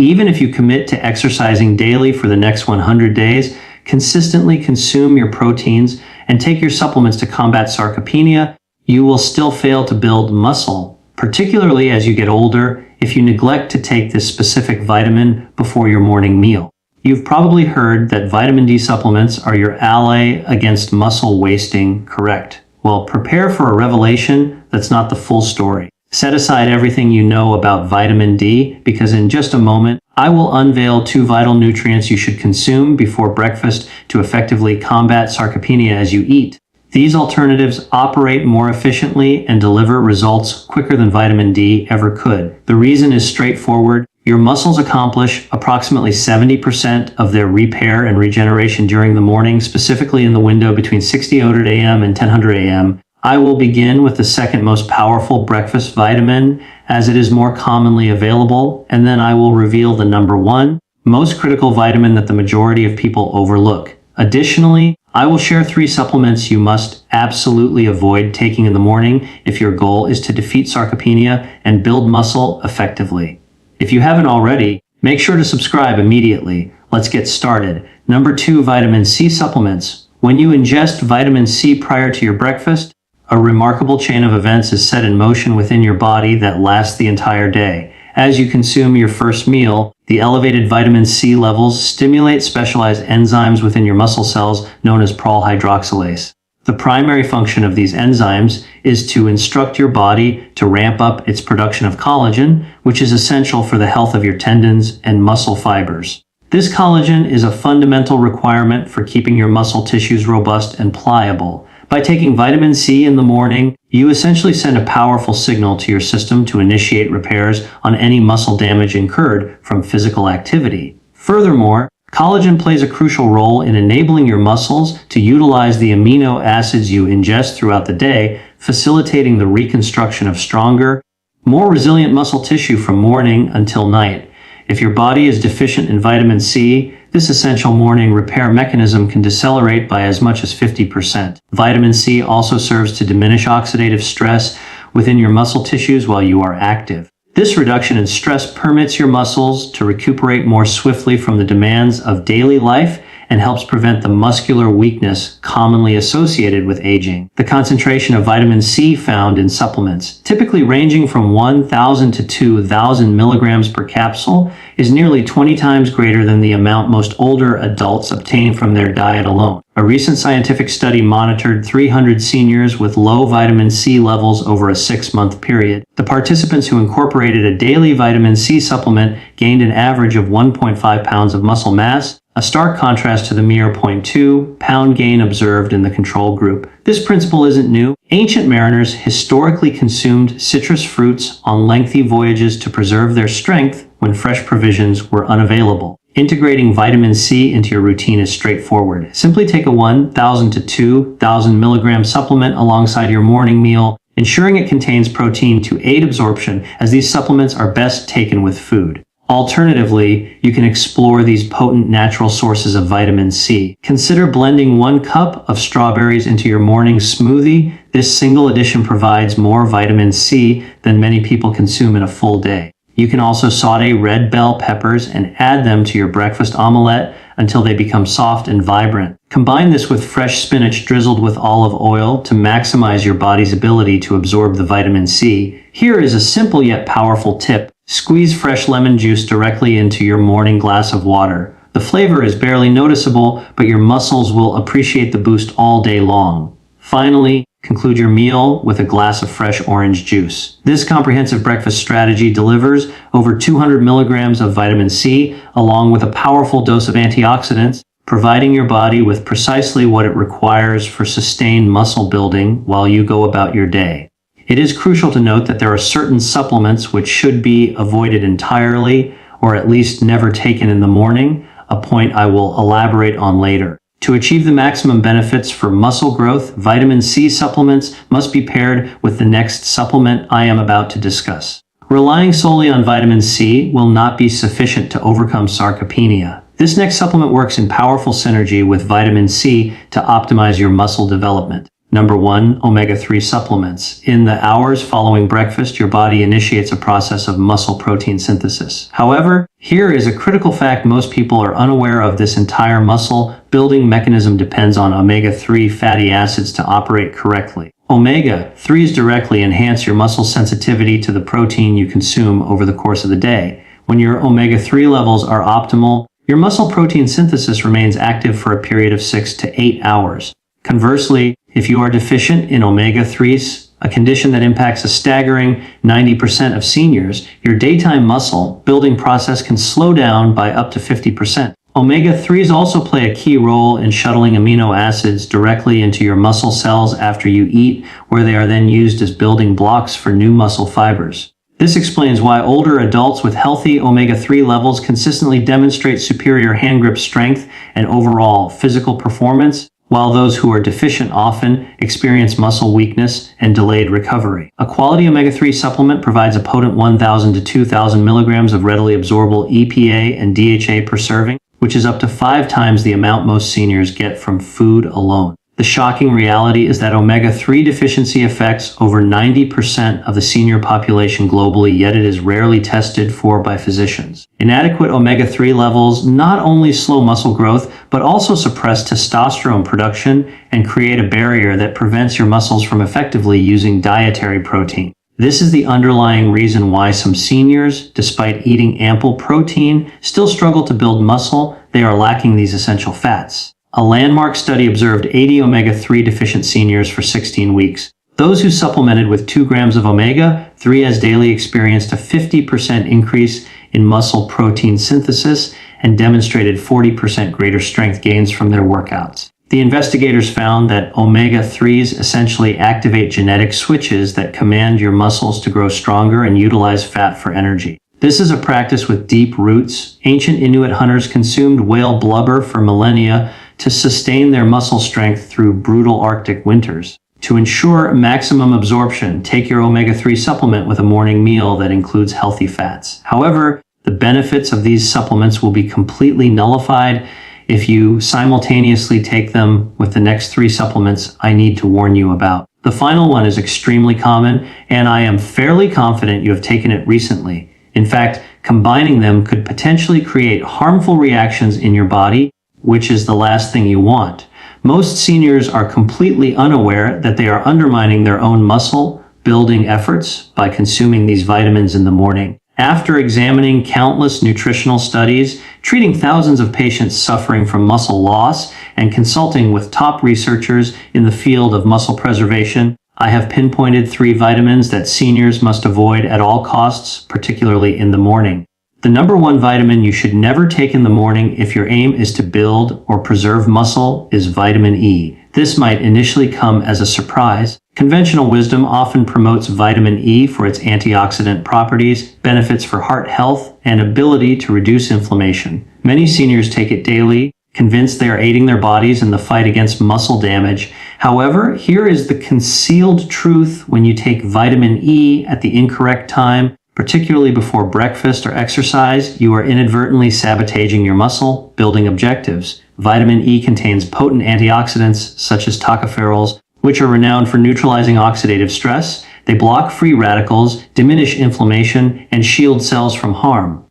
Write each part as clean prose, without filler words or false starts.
Even if you commit to exercising daily for the next 100 days, consistently consume your proteins, and take your supplements to combat sarcopenia, you will still fail to build muscle, particularly as you get older if you neglect to take this specific vitamin before your morning meal. You've probably heard that vitamin D supplements are your ally against muscle wasting, correct? Well, prepare for a revelation that's not the full story. Set aside everything you know about vitamin D, because in just a moment, I will unveil 2 vital nutrients you should consume before breakfast to effectively combat sarcopenia as you eat. These alternatives operate more efficiently and deliver results quicker than vitamin D ever could. The reason is straightforward. Your muscles accomplish approximately 70% of their repair and regeneration during the morning, specifically in the window between 600 a.m. and 1000 a.m. I will begin with the second most powerful breakfast vitamin, as it is more commonly available, and then I will reveal the number 1 most critical vitamin that the majority of people overlook. Additionally, I will share 3 supplements you must absolutely avoid taking in the morning if your goal is to defeat sarcopenia and build muscle effectively. If you haven't already, make sure to subscribe immediately. Let's get started. Number 2, vitamin C supplements. When you ingest vitamin C prior to your breakfast, a remarkable chain of events is set in motion within your body that lasts the entire day. As you consume your first meal, the elevated vitamin C levels stimulate specialized enzymes within your muscle cells known as prolyl hydroxylase. The primary function of these enzymes is to instruct your body to ramp up its production of collagen, which is essential for the health of your tendons and muscle fibers. This collagen is a fundamental requirement for keeping your muscle tissues robust and pliable. By taking vitamin C in the morning, you essentially send a powerful signal to your system to initiate repairs on any muscle damage incurred from physical activity. Furthermore, collagen plays a crucial role in enabling your muscles to utilize the amino acids you ingest throughout the day, facilitating the reconstruction of stronger, more resilient muscle tissue from morning until night. If your body is deficient in vitamin C, this essential morning repair mechanism can decelerate by as much as 50%. Vitamin C also serves to diminish oxidative stress within your muscle tissues while you are active. This reduction in stress permits your muscles to recuperate more swiftly from the demands of daily life and helps prevent the muscular weakness commonly associated with aging. The concentration of vitamin C found in supplements, typically ranging from 1,000 to 2,000 milligrams per capsule, is nearly 20 times greater than the amount most older adults obtain from their diet alone. A recent scientific study monitored 300 seniors with low vitamin C levels over a 6-month period. The participants who incorporated a daily vitamin C supplement gained an average of 1.5 pounds of muscle mass, a stark contrast to the mere 0.2 pound gain observed in the control group. This principle isn't new. Ancient mariners historically consumed citrus fruits on lengthy voyages to preserve their strength when fresh provisions were unavailable. Integrating vitamin C into your routine is straightforward. Simply take a 1,000 to 2,000 milligram supplement alongside your morning meal, ensuring it contains protein to aid absorption, as these supplements are best taken with food. Alternatively, you can explore these potent natural sources of vitamin C. Consider blending 1 cup of strawberries into your morning smoothie. This single addition provides more vitamin C than many people consume in a full day. You can also saute red bell peppers and add them to your breakfast omelette until they become soft and vibrant. Combine this with fresh spinach drizzled with olive oil to maximize your body's ability to absorb the vitamin C. Here is a simple yet powerful tip. Squeeze fresh lemon juice directly into your morning glass of water. The flavor is barely noticeable, but your muscles will appreciate the boost all day long. Finally, conclude your meal with a glass of fresh orange juice. This comprehensive breakfast strategy delivers over 200 milligrams of vitamin C, along with a powerful dose of antioxidants, providing your body with precisely what it requires for sustained muscle building while you go about your day. It is crucial to note that there are certain supplements which should be avoided entirely, or at least never taken in the morning, a point I will elaborate on later. To achieve the maximum benefits for muscle growth, vitamin C supplements must be paired with the next supplement I am about to discuss. Relying solely on vitamin C will not be sufficient to overcome sarcopenia. This next supplement works in powerful synergy with vitamin C to optimize your muscle development. Number 1. Omega-3 supplements. In the hours following breakfast, your body initiates a process of muscle protein synthesis. However, here is a critical fact most people are unaware of. This entire muscle building mechanism depends on omega-3 fatty acids to operate correctly. Omega-3s directly enhance your muscle sensitivity to the protein you consume over the course of the day. When your omega-3 levels are optimal, your muscle protein synthesis remains active for a period of 6 to 8 hours. Conversely, if you are deficient in omega-3s, a condition that impacts a staggering 90% of seniors, your daytime muscle building process can slow down by up to 50%. Omega-3s also play a key role in shuttling amino acids directly into your muscle cells after you eat, where they are then used as building blocks for new muscle fibers. This explains why older adults with healthy omega-3 levels consistently demonstrate superior hand grip strength and overall physical performance, while those who are deficient often experience muscle weakness and delayed recovery. A quality omega-3 supplement provides a potent 1,000 to 2,000 milligrams of readily absorbable EPA and DHA per serving, which is up to 5 times the amount most seniors get from food alone. The shocking reality is that omega-3 deficiency affects over 90% of the senior population globally, yet it is rarely tested for by physicians. Inadequate omega-3 levels not only slow muscle growth, but also suppress testosterone production and create a barrier that prevents your muscles from effectively using dietary protein. This is the underlying reason why some seniors, despite eating ample protein, still struggle to build muscle. They are lacking these essential fats. A landmark study observed 80 omega-3 deficient seniors for 16 weeks. Those who supplemented with 2 grams of omega-3 as daily experienced a 50% increase in muscle protein synthesis and demonstrated 40% greater strength gains from their workouts. The investigators found that omega-3s essentially activate genetic switches that command your muscles to grow stronger and utilize fat for energy. This is a practice with deep roots. Ancient Inuit hunters consumed whale blubber for millennia to sustain their muscle strength through brutal Arctic winters. To ensure maximum absorption, take your omega-3 supplement with a morning meal that includes healthy fats. However, the benefits of these supplements will be completely nullified if you simultaneously take them with the next 3 supplements I need to warn you about. The final one is extremely common, and I am fairly confident you have taken it recently. In fact, combining them could potentially create harmful reactions in your body, which is the last thing you want. Most seniors are completely unaware that they are undermining their own muscle building efforts by consuming these vitamins in the morning. After examining countless nutritional studies, treating thousands of patients suffering from muscle loss, and consulting with top researchers in the field of muscle preservation, I have pinpointed 3 vitamins that seniors must avoid at all costs, particularly in the morning. The number 1 vitamin you should never take in the morning if your aim is to build or preserve muscle is vitamin E. This might initially come as a surprise. Conventional wisdom often promotes vitamin E for its antioxidant properties, benefits for heart health, and ability to reduce inflammation. Many seniors take it daily, convinced they are aiding their bodies in the fight against muscle damage. However, here is the concealed truth: when you take vitamin E at the incorrect time, particularly before breakfast or exercise, you are inadvertently sabotaging your muscle building objectives. Vitamin E contains potent antioxidants such as tocopherols, which are renowned for neutralizing oxidative stress. They block free radicals, diminish inflammation, and shield cells from harm.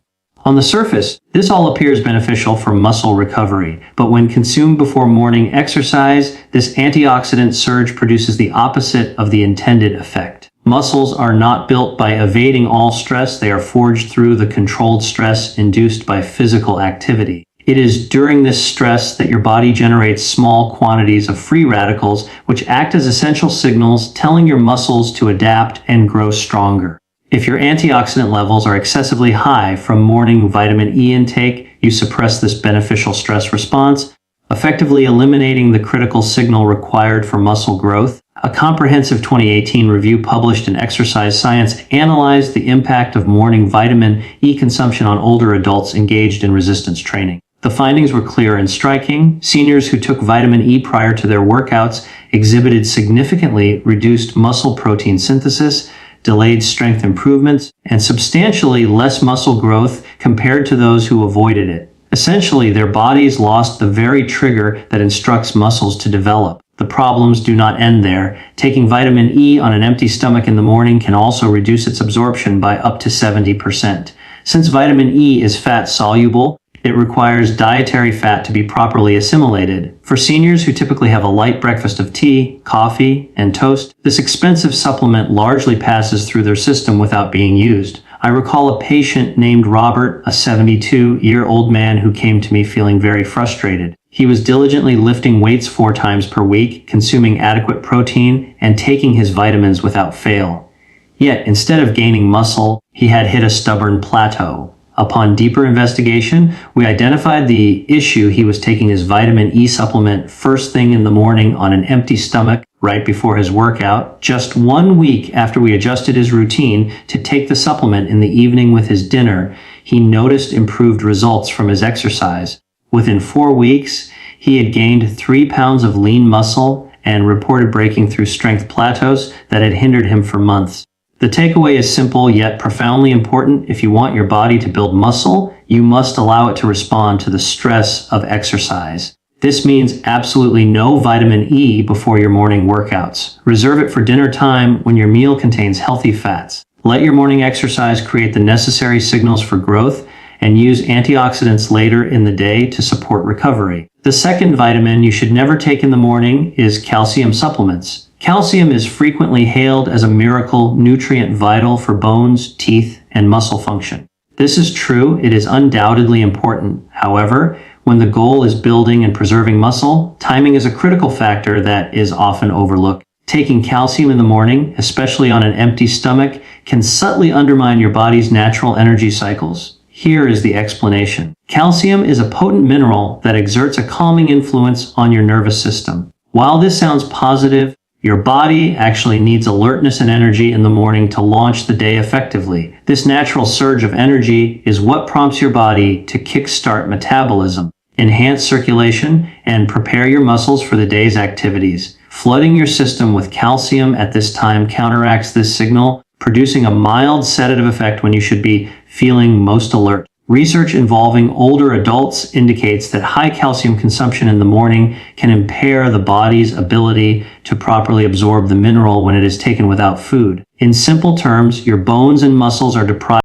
On the surface, this all appears beneficial for muscle recovery, but when consumed before morning exercise, this antioxidant surge produces the opposite of the intended effect. Muscles are not built by evading all stress, they are forged through the controlled stress induced by physical activity. It is during this stress that your body generates small quantities of free radicals, which act as essential signals telling your muscles to adapt and grow stronger. If your antioxidant levels are excessively high from morning vitamin E intake, you suppress this beneficial stress response, effectively eliminating the critical signal required for muscle growth. A comprehensive 2018 review published in Exercise Science analyzed the impact of morning vitamin E consumption on older adults engaged in resistance training. The findings were clear and striking. Seniors who took vitamin E prior to their workouts exhibited significantly reduced muscle protein synthesis, delayed strength improvements, and substantially less muscle growth compared to those who avoided it. Essentially, their bodies lost the very trigger that instructs muscles to develop. The problems do not end there. Taking vitamin E on an empty stomach in the morning can also reduce its absorption by up to 70%. Since vitamin E is fat soluble, it requires dietary fat to be properly assimilated. For seniors who typically have a light breakfast of tea, coffee, and toast, this expensive supplement largely passes through their system without being used. I recall a patient named Robert, a 72-year-old man who came to me feeling very frustrated. He was diligently lifting weights 4 times per week, consuming adequate protein, and taking his vitamins without fail. Yet, instead of gaining muscle, he had hit a stubborn plateau. Upon deeper investigation, we identified the issue. He was taking his vitamin E supplement first thing in the morning on an empty stomach right before his workout. Just 1 week after we adjusted his routine to take the supplement in the evening with his dinner, he noticed improved results from his exercise. Within 4 weeks, he had gained 3 pounds of lean muscle and reported breaking through strength plateaus that had hindered him for months. The takeaway is simple yet profoundly important. If you want your body to build muscle, you must allow it to respond to the stress of exercise. This means absolutely no vitamin E before your morning workouts. Reserve it for dinner time when your meal contains healthy fats. Let your morning exercise create the necessary signals for growth, and use antioxidants later in the day to support recovery. The second vitamin you should never take in the morning is calcium supplements. Calcium is frequently hailed as a miracle nutrient vital for bones, teeth, and muscle function. This is true. It is undoubtedly important. However, when the goal is building and preserving muscle, timing is a critical factor that is often overlooked. Taking calcium in the morning, especially on an empty stomach, can subtly undermine your body's natural energy cycles. Here is the explanation. Calcium is a potent mineral that exerts a calming influence on your nervous system. While this sounds positive, your body actually needs alertness and energy in the morning to launch the day effectively. This natural surge of energy is what prompts your body to kickstart metabolism, enhance circulation, and prepare your muscles for the day's activities. Flooding your system with calcium at this time counteracts this signal, producing a mild sedative effect when you should be feeling most alert. Research involving older adults indicates that high calcium consumption in the morning can impair the body's ability to properly absorb the mineral when it is taken without food. In simple terms, your bones and muscles are deprived